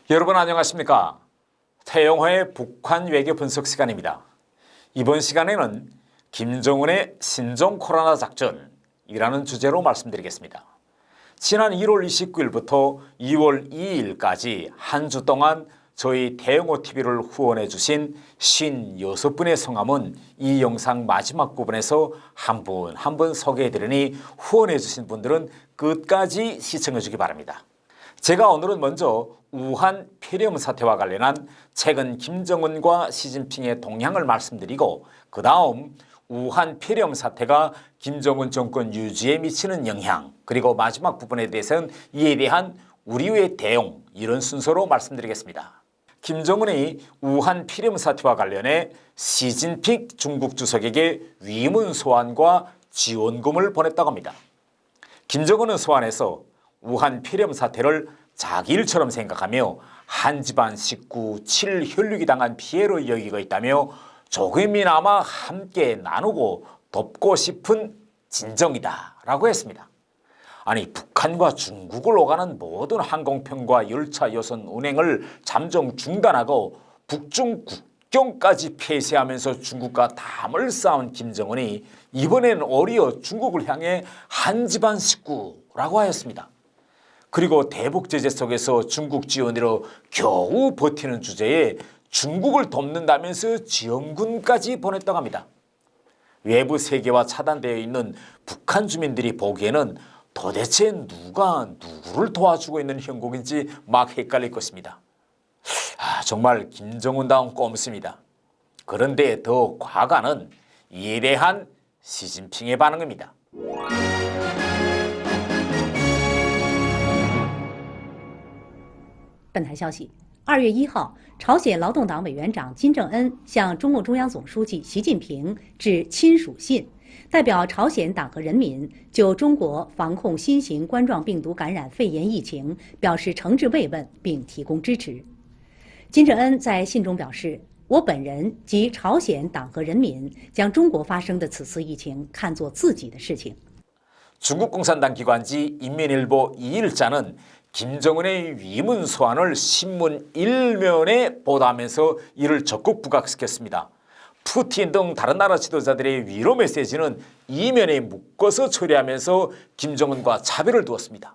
여러분 안녕하십니까? 태영호의 북한 외교 분석 시간입니다. 이번 시간에는 김정은의 신종 코로나 작전이라는 주제로 말씀드리겠습니다. 지난 1월 29일부터 2월 2일까지 한 주 동안 저희 태영호 TV를 후원해 주신 56분의 성함은 이 영상 마지막 부분에서 한 분 한 분 소개해 드리니 후원해 주신 분들은 끝까지 시청해 주기 바랍니다. 제가 오늘은 먼저 우한 폐렴 사태와 관련한 최근 김정은과 시진핑의 동향을 말씀드리고 그 다음 우한 폐렴 사태가 김정은 정권 유지에 미치는 영향 그리고 마지막 부분에 대해서는 이에 대한 우리의 대응 이런 순서로 말씀드리겠습니다. 김정은이 우한 폐렴 사태와 관련해 시진핑 중국 주석에게 위문 소환과 지원금을 보냈다고 합니다. 김정은은 소환해서 우한 폐렴 사태를 자기 일처럼 생각하며 한 집안 식구 7혈육이 당한 피해로 여기고 있다며 조금이나마 함께 나누고 돕고 싶은 진정이다 라고 했습니다. 아니 북한과 중국을 오가는 모든 항공편과 열차 여선 운행을 잠정 중단하고 북중 국경까지 폐쇄하면서 중국과 담을 쌓은 김정은이 이번엔 오히려 중국을 향해 한 집안 식구라고 하였습니다. 그리고 대북 제재 속에서 중국 지원으로 겨우 버티는 주제에 중국을 돕는다면서 지원군까지 보냈다고 합니다. 외부 세계와 차단되어 있는 북한 주민들이 보기에는 도대체 누가 누구를 도와주고 있는 형국인지 막 헷갈릴 것입니다. 정말 김정은다운 꼼수입니다. 그런데 더 과간은 이에 대한 시진핑의 반응입니다. 本台消息，2月1号，朝鲜劳动党委员长金正恩向中共中央总书记习近平致亲属信，代表朝鲜党和人民就中国防控新型冠状病毒感染肺炎疫情表示诚挚慰问并提供支持。金正恩在信中表示，我本人及朝鲜党和人民将中国发生的此次疫情看作自己的事情。 중국공산당 기관지 인민일보 2일자는 김정은의 위문 소환을 신문 1면에 보도하면서 이를 적극 부각시켰습니다. 푸틴 등 다른 나라 지도자들의 위로 메시지는 2면에 묶어서 처리하면서 김정은과 차별을 두었습니다.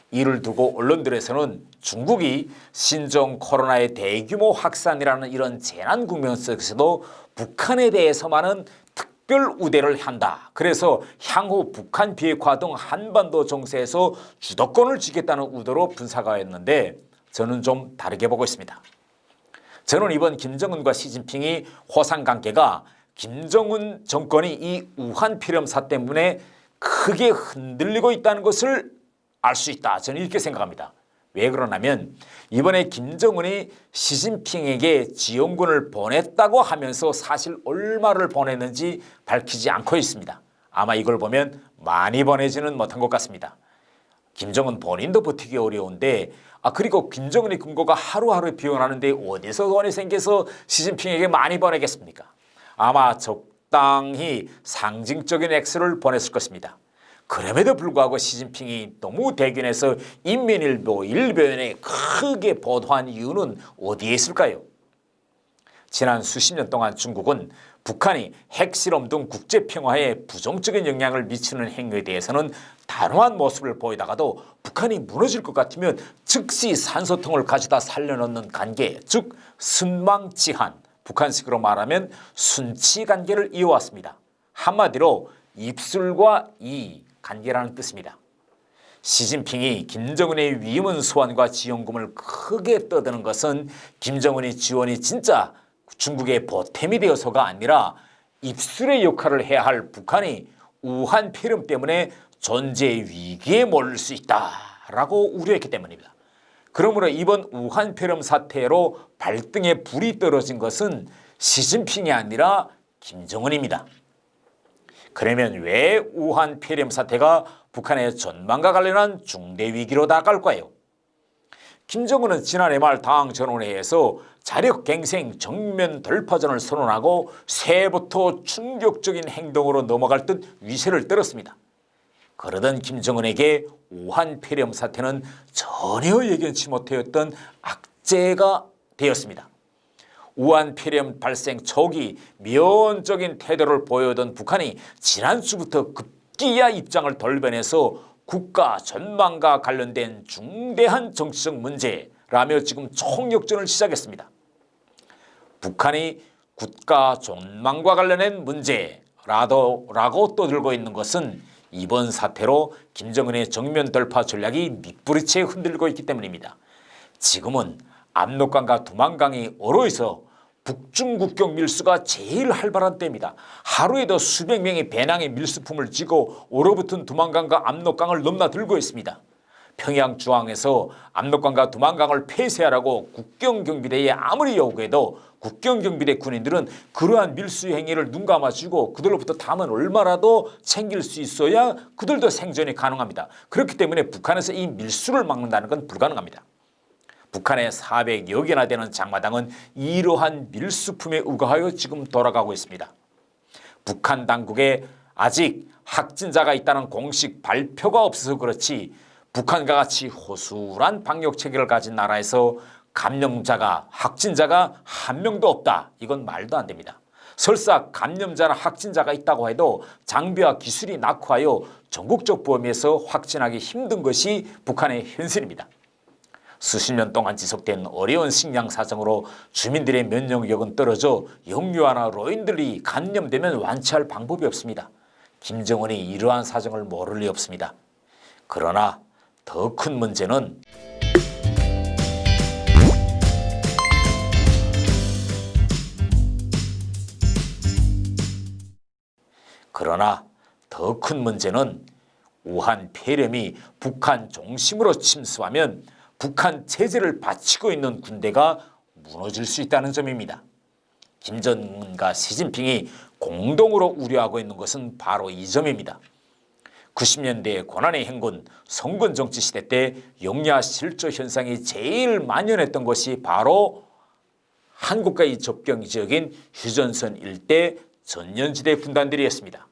이를 두고 언론들에서는 중국이 신종 코로나의 대규모 확산이라는 이런 재난 국면 속에서도 북한에 대해서만은 특별 우대를 한다. 그래서 향후 북한 비핵화 등 한반도 정세에서 주도권을 쥐겠다는 의도로 분석하였는데 저는 좀 다르게 보고 있습니다. 저는 이번 김정은과 시진핑이 호상관계가 김정은 정권이 이 우한 폐렴 사태 때문에 크게 흔들리고 있다는 것을 알 수 있다. 저는 이렇게 생각합니다. 왜 그러냐면 이번에 김정은이 시진핑에게 지원군을 보냈다고 하면서 사실 얼마를 보냈는지 밝히지 않고 있습니다. 아마 이걸 보면 많이 보내지는 못한 것 같습니다. 김정은 본인도 버티기 어려운데 그리고 김정은의 금고가 하루하루 비워나는데 어디서 돈이 생겨서 시진핑에게 많이 보내겠습니까? 아마 적당히 상징적인 액수를 보냈을 것입니다. 그럼에도 불구하고 시진핑이 너무 대견해서 인민일보 1면에 크게 보도한 이유는 어디에 있을까요? 지난 수십 년 동안 중국은 북한이 핵실험 등 국제평화에 부정적인 영향을 미치는 행위에 대해서는 단호한 모습을 보이다가도 북한이 무너질 것 같으면 즉시 산소통을 가져다 살려놓는 관계, 즉 순망치한, 북한식으로 말하면 순치관계를 이어왔습니다. 한마디로 입술과 이 관계라는 뜻입니다. 시진핑이 김정은의 위문 소환과 지원금을 크게 떠드는 것은 김정은의 지원이 진짜 중국의 보탬이 되어서가 아니라 입술의 역할을 해야 할 북한이 우한 폐렴 때문에 존재 위기에 몰릴 수 있다라고 우려했기 때문입니다. 그러므로 이번 우한 폐렴 사태로 발등에 불이 떨어진 것은 시진핑이 아니라 김정은입니다. 그러면 왜 우한 폐렴 사태가 북한의 전망과 관련한 중대 위기로 다가갈까요? 김정은은 지난해 말 당 전원회의에서 자력갱생 정면 돌파전을 선언하고 새해부터 충격적인 행동으로 넘어갈 듯 위세를 떨었습니다. 그러던 김정은에게 우한 폐렴 사태는 전혀 예견치 못했던 악재가 되었습니다. 우한 폐렴 발생 초기 미온적인 태도를 보여오던 북한이 지난주부터 급기야 입장을 돌변해서 국가 전망과 관련된 중대한 정치적 문제라며 지금 총력전을 시작했습니다. 북한이 국가 전망과 관련된 문제라고 떠들고 있는 것은 이번 사태로 김정은의 정면 돌파 전략이 밑부리채 흔들리고 있기 때문입니다. 지금은 압록강과 두만강이 얼어있어 북중국경 밀수가 제일 활발한 때입니다. 하루에도 수백 명의 배낭에 밀수품을 지고 얼어붙은 두만강과 압록강을 넘나들고 있습니다. 평양 중앙에서 압록강과 두만강을 폐쇄하라고 국경경비대에 아무리 요구해도 국경경비대 군인들은 그러한 밀수 행위를 눈 감아주고 그들로부터 담은 얼마라도 챙길 수 있어야 그들도 생존이 가능합니다. 그렇기 때문에 북한에서 이 밀수를 막는다는 건 불가능합니다. 북한의 400여 개나 되는 장마당은 이러한 밀수품에 의거하여 지금 돌아가고 있습니다. 북한 당국에 아직 확진자가 있다는 공식 발표가 없어서 그렇지 북한과 같이 호술한 방역체계를 가진 나라에서 확진자가 한 명도 없다. 이건 말도 안 됩니다. 설사 감염자나 확진자가 있다고 해도 장비와 기술이 낙후하여 전국적 범위에서 확진하기 힘든 것이 북한의 현실입니다. 수십 년 동안 지속된 어려운 식량 사정으로 주민들의 면역력은 떨어져 영유아나 노인들이 감염되면 완치할 방법이 없습니다. 김정은이 이러한 사정을 모를 리 없습니다. 그러나 더 큰 문제는 우한 폐렴이 북한 중심으로 침수하면 북한 체제를 바치고 있는 군대가 무너질 수 있다는 점입니다. 김정은과 시진핑이 공동으로 우려하고 있는 것은 바로 이 점입니다. 90년대 고난의 행군, 성군 정치 시대 때 영야 실조 현상이 제일 만연했던 것이 바로 한국과의 접경 지역인 휴전선 일대 전연지대 군단들이었습니다.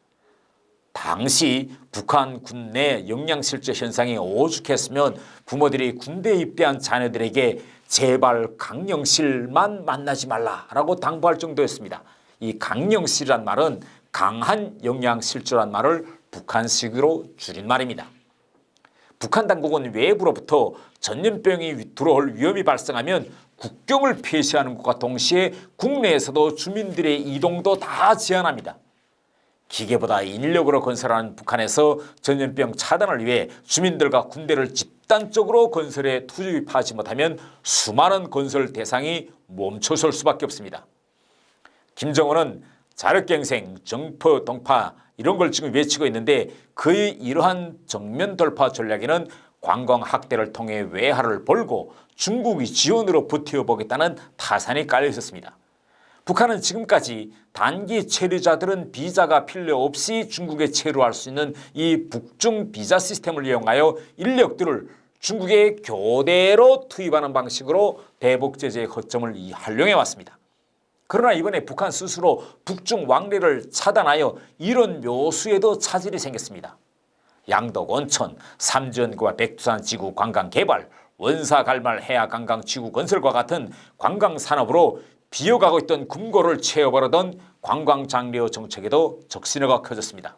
당시 북한 군 내 영양실조 현상이 오죽했으면 부모들이 군대에 입대한 자녀들에게 제발 강령실만 만나지 말라라고 당부할 정도였습니다. 이 강령실이란 말은 강한 영양실조란 말을 북한식으로 줄인 말입니다. 북한 당국은 외부로부터 전염병이 들어올 위험이 발생하면 국경을 폐쇄하는 것과 동시에 국내에서도 주민들의 이동도 다 제한합니다. 기계보다 인력으로 건설하는 북한에서 전염병 차단을 위해 주민들과 군대를 집단적으로 건설에 투입하지 못하면 수많은 건설 대상이 멈춰설 수밖에 없습니다. 김정은은 자력갱생, 정포, 동파 이런 걸 지금 외치고 있는데 그의 이러한 정면 돌파 전략에는 관광 확대를 통해 외화를 벌고 중국이 지원으로 버텨보겠다는 타산이 깔려 있었습니다. 북한은 지금까지 단기 체류자들은 비자가 필요 없이 중국에 체류할 수 있는 이 북중 비자 시스템을 이용하여 인력들을 중국에 교대로 투입하는 방식으로 대북 제재의 허점을 활용해 왔습니다. 그러나 이번에 북한 스스로 북중 왕래를 차단하여 이런 묘수에도 차질이 생겼습니다. 양덕 온천, 삼주연구와 백두산 지구 관광 개발, 원사 갈말 해야 관광 지구 건설과 같은 관광 산업으로 비어가고 있던 금고를 채워버리던 관광 장려 정책에도 적신호가 켜졌습니다.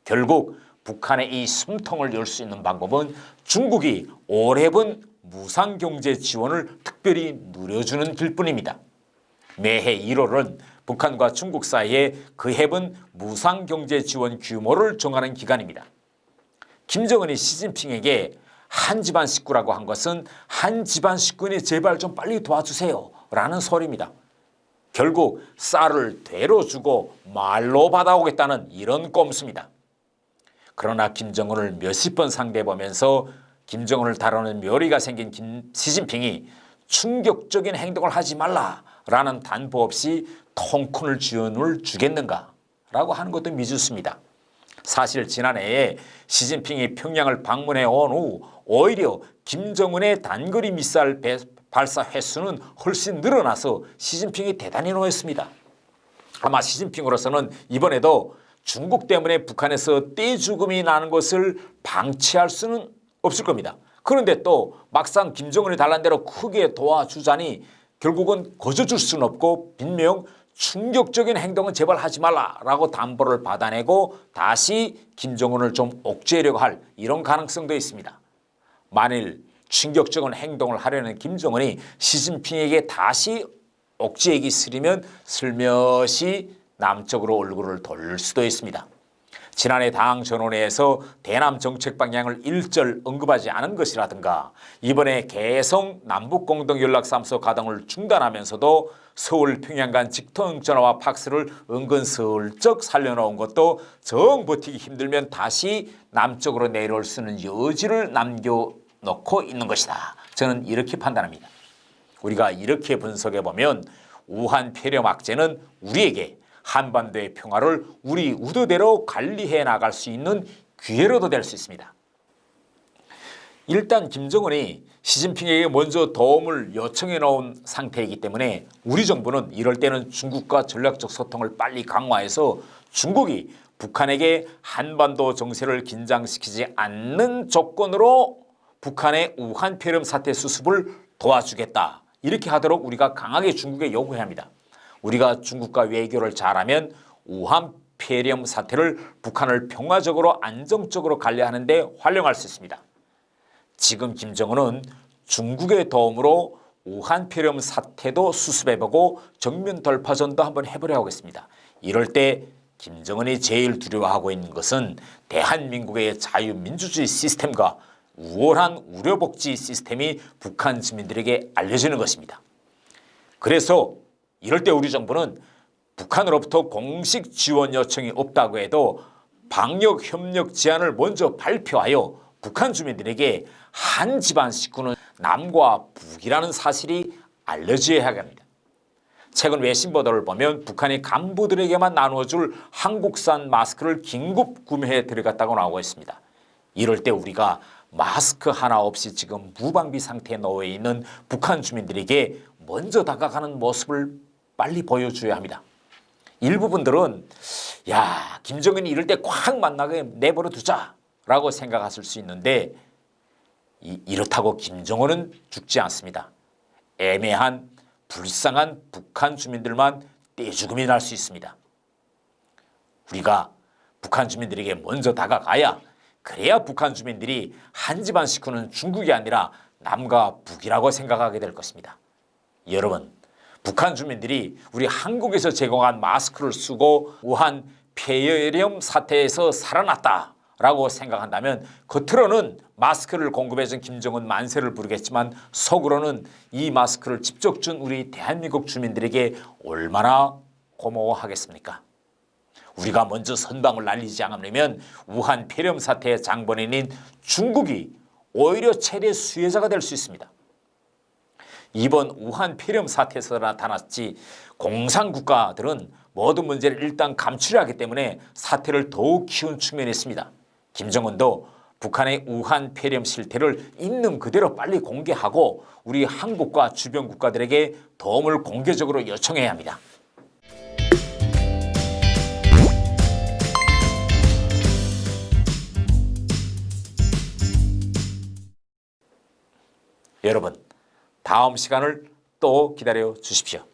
결국 북한의 이 숨통을 열 수 있는 방법은 중국이 오래본 무상경제 지원을 특별히 누려주는 길뿐입니다. 매해 1월은 북한과 중국 사이에 그 해본 무상경제 지원 규모를 정하는 기간입니다. 김정은이 시진핑에게 한 집안 식구라고 한 것은 한 집안 식구니 제발 좀 빨리 도와주세요 라는 소리입니다. 결국 쌀을 되로 주고 말로 받아오겠다는 이런 꼼수입니다. 그러나 김정은을 몇십 번 상대해보면서 김정은을 다루는 묘리가 생긴 시진핑이 충격적인 행동을 하지 말라라는 단보 없이 통큰을 지원을 주겠는가라고 하는 것도 미지수입니다. 사실 지난해에 시진핑이 평양을 방문해 온 후 오히려 김정은의 단거리 미사일 발사 횟수는 훨씬 늘어나서 시진핑이 대단히 놀랐습니다. 아마 시진핑으로서는 이번에도 중국 때문에 북한에서 떼죽음이 나는 것을 방치할 수는 없을 겁니다. 그런데 또 막상 김정은이 달란 대로 크게 도와주자니 결국은 거저줄 수는 없고 빈명 충격적인 행동은 제발 하지 말라라고 담보를 받아내고 다시 김정은을 좀 억제하려고 할 이런 가능성도 있습니다. 만일 충격적인 행동을 하려는 김정은이 시진핑에게 다시 억제하기 싫으면 슬며시 남쪽으로 얼굴을 돌릴 수도 있습니다. 지난해 당 전원회에서 대남 정책 방향을 일절 언급하지 않은 것이라든가 이번에 개성 남북공동연락사무소 가동을 중단하면서도 서울 평양 간 직통전화와 팍스를 은근 슬쩍 살려놓은 것도 정 버티기 힘들면 다시 남쪽으로 내려올 수 있는 여지를 남겨놓고 있는 것이다. 저는 이렇게 판단합니다. 우리가 이렇게 분석해보면 우한 폐렴 악재는 우리에게 한반도의 평화를 우리 의도대로 관리해 나갈 수 있는 기회로도 될 수 있습니다. 일단 김정은이 시진핑에게 먼저 도움을 요청해 놓은 상태이기 때문에 우리 정부는 이럴 때는 중국과 전략적 소통을 빨리 강화해서 중국이 북한에게 한반도 정세를 긴장시키지 않는 조건으로 북한의 우한 폐렴 사태 수습을 도와주겠다. 이렇게 하도록 우리가 강하게 중국에 요구해야 합니다. 우리가 중국과 외교를 잘하면 우한 폐렴 사태를 북한을 평화적으로 안정적으로 관리하는 데 활용할 수 있습니다. 지금 김정은은 중국의 도움으로 우한 폐렴 사태도 수습해보고 정면 돌파전도 한번 해보려고 하겠습니다. 이럴 때 김정은이 제일 두려워하고 있는 것은 대한민국의 자유민주주의 시스템과 우월한 의료복지 시스템이 북한 주민들에게 알려지는 것입니다. 그래서 이럴 때 우리 정부는 북한으로부터 공식 지원 요청이 없다고 해도 방역협력 제안을 먼저 발표하여 북한 주민들에게 한 집안 식구는 남과 북이라는 사실이 알려져야 합니다. 최근 외신 보도를 보면 북한이 간부들에게만 나누어줄 한국산 마스크를 긴급 구매해 들어갔다고 나오고 있습니다. 이럴 때 우리가 마스크 하나 없이 지금 무방비 상태에 놓여 있는 북한 주민들에게 먼저 다가가는 모습을 빨리 보여줘야 합니다. 일부분들은 야 김정은이 이럴 때 꽉 만나게 내버려 두자라고 생각하실 수 있는데 이렇다고 김정은은 죽지 않습니다. 애매한 불쌍한 북한 주민들만 떼죽음이 날 수 있습니다. 우리가 북한 주민들에게 먼저 다가가야 그래야 북한 주민들이 한 집안 식구는 중국이 아니라 남과 북이라고 생각하게 될 것입니다. 여러분 북한 주민들이 우리 한국에서 제공한 마스크를 쓰고 우한 폐렴 사태에서 살아났다라고 생각한다면 겉으로는 마스크를 공급해준 김정은 만세를 부르겠지만 속으로는 이 마스크를 직접 준 우리 대한민국 주민들에게 얼마나 고마워하겠습니까? 우리가 먼저 선방을 날리지 않으려면 우한 폐렴 사태의 장본인인 중국이 오히려 최대 수혜자가 될 수 있습니다. 이번 우한 폐렴 사태에서 나타났지 공산국가들은 모든 문제를 일단 감추려 하기 때문에 사태를 더욱 키운 측면이 있습니다. 김정은도 북한의 우한 폐렴 실태를 있는 그대로 빨리 공개하고 우리 한국과 주변 국가들에게 도움을 공개적으로 요청해야 합니다. 여러분 다음 시간을 또 기다려 주십시오.